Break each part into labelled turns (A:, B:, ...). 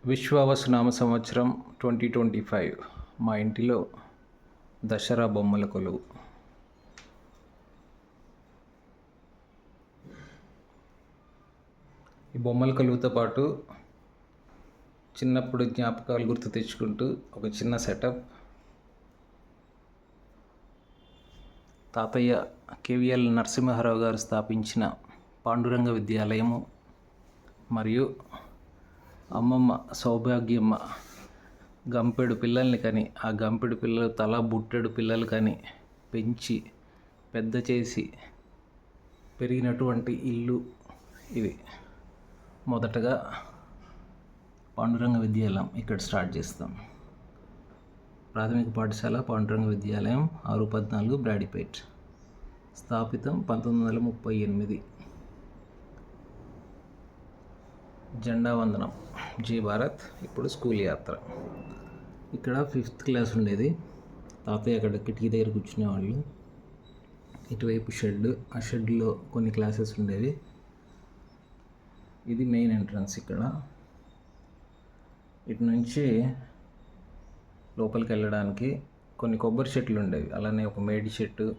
A: విశ్వావసునామ సంవత్సరం 2025 మా ఇంటిలో దసరా బొమ్మల కొలువు. ఈ బొమ్మల కొలువుతో పాటు చిన్నప్పుడు జ్ఞాపకాలు గుర్తు తెచ్చుకుంటూ ఒక చిన్న సెటప్. తాతయ్య కేవీఎల్ నరసింహారావు గారు స్థాపించిన పాండురంగ విద్యాలయము మరియు అమ్మమ్మ సౌభాగ్యమ్మ గంపెడు పిల్లల్ని కానీ ఆ గంపెడు పిల్లలు తల బుట్టెడు పిల్లలు కానీ పెంచి పెద్ద చేసి పెరిగినటువంటి ఇల్లు ఇది. మొదటగా పాండురంగ విద్యాలయం ఇక్కడ స్టార్ట్ చేస్తాం. ప్రాథమిక పాఠశాల పాండురంగ విద్యాలయం 614 బ్రాడీపేట్, స్థాపితం 1938. జెండా వందనం, జై భారత్. ఇప్పుడు స్కూల్ యాత్ర. ఇక్కడ 5th క్లాస్ ఉండేది. తాతయ్య అక్కడ కిటికీ దగ్గర కూర్చునేవాళ్ళు. ఇటువైపు షెడ్, ఆ షెడ్లో కొన్ని క్లాసెస్ ఉండేవి. ఇది మెయిన్ ఎంట్రన్స్. ఇక్కడ ఇటు నుంచి లోపలికి వెళ్ళడానికి కొన్ని కొబ్బరి చెట్లు ఉండేవి, అలానే ఒక మేడి చెట్టు.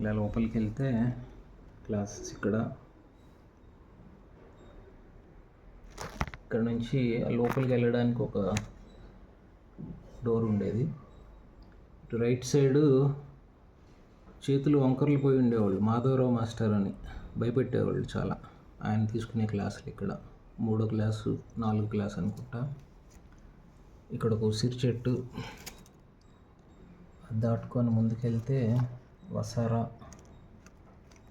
A: ఇలా లోపలికి వెళ్తే క్లాసెస్ ఇక్కడ నుంచి లోపలికి వెళ్ళడానికి ఒక డోర్ ఉండేది. ఇటు రైట్ సైడు చేతులు వంకర్లు పోయి ఉండేవాళ్ళు. మాధవరావు మాస్టర్ అని భయపెట్టేవాళ్ళు చాలా. ఆయన తీసుకునే క్లాసులు ఇక్కడ 3వ క్లాసు 4వ క్లాస్ అనుకుంటా. ఇక్కడ ఒక ఉసిరి చెట్టు. దాటుకొని ముందుకెళ్తే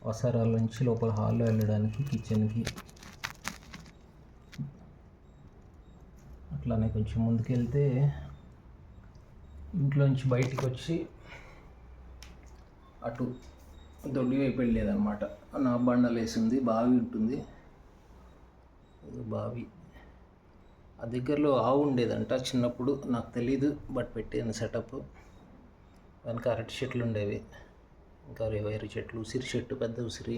A: వసారాల నుంచి లోపల హాల్లో వెళ్ళడానికి కిచెన్కి. అట్లానే కొంచెం ముందుకెళ్తే ఇంట్లోంచి బయటికి వచ్చి అటు దొడ్డి వైపు వెళ్ళేదన్నమాట. నా బండలు వేసింది బావి ఉంటుంది. బావి ఆ దగ్గరలో ఆవు ఉండేదంట చిన్నప్పుడు, నాకు తెలీదు, బట్ పెట్టాను సెటప్. వెనక అరటి చెట్లు ఉండేవి, ఇంకా వేరు చెట్లు, ఉసిరి చెట్టు, పెద్ద ఉసిరి.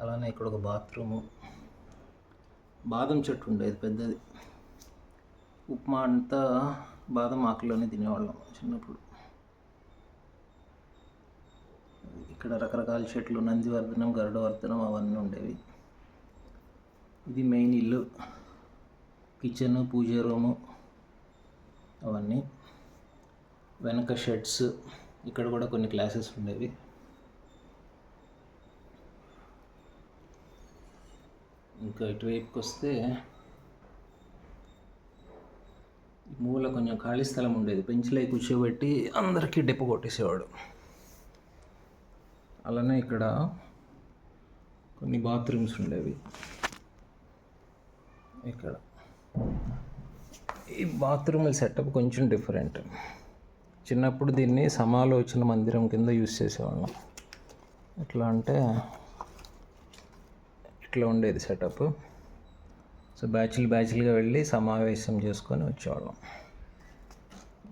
A: అలానే ఇక్కడ ఒక బాత్రూము, బాదం చెట్టు ఉండేది పెద్దది. ఉప్మా అంతా బాదం ఆకులోనే తినేవాళ్ళం చిన్నప్పుడు. ఇక్కడ రకరకాల చెట్లు, నందివర్ధనం, గరుడవర్ధనం అవన్నీ ఉండేవి. ఇది మెయిన్ ఇల్లు, కిచెన్, పూజ రూము అవన్నీ. వెనక షెడ్స్, ఇక్కడ కూడా కొన్ని క్లాసెస్ ఉండేవి. ఇంకా ఇటువైపుకి వస్తే మూల కొంచెం ఖాళీ స్థలం ఉండేది. బెంచ్లో కూర్చోబెట్టి అందరికీ డెప్పు కొట్టేసేవాడు. అలానే ఇక్కడ కొన్ని బాత్రూమ్స్ ఉండేవి. ఇక్కడ ఈ బాత్రూమ్ సెటప్ కొంచెం డిఫరెంట్. చిన్నప్పుడు దీన్ని సమాలోచన మందిరం కింద యూజ్ చేసేవాళ్ళం. ఎట్లా అంటే ఇట్లా ఉండేది సెటప్. సో బ్యాచ్లుగా వెళ్ళి సమావేశం చేసుకొని వచ్చేవాళ్ళం.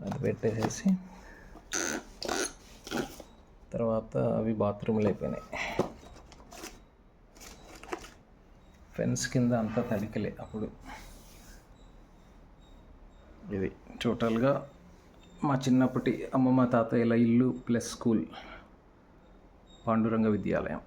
A: అది పెట్టేసేసి తర్వాత అవి బాత్రూమ్లు అయిపోయినాయి. ఫెన్స్ కింద అంతా తడికలే అప్పుడు. ఇది టోటల్గా మా చిన్నప్పటి అమ్మమ్మ తాతయ్యల ఇల్లు ప్లస్ స్కూల్, పాండురంగ విద్యాలయం.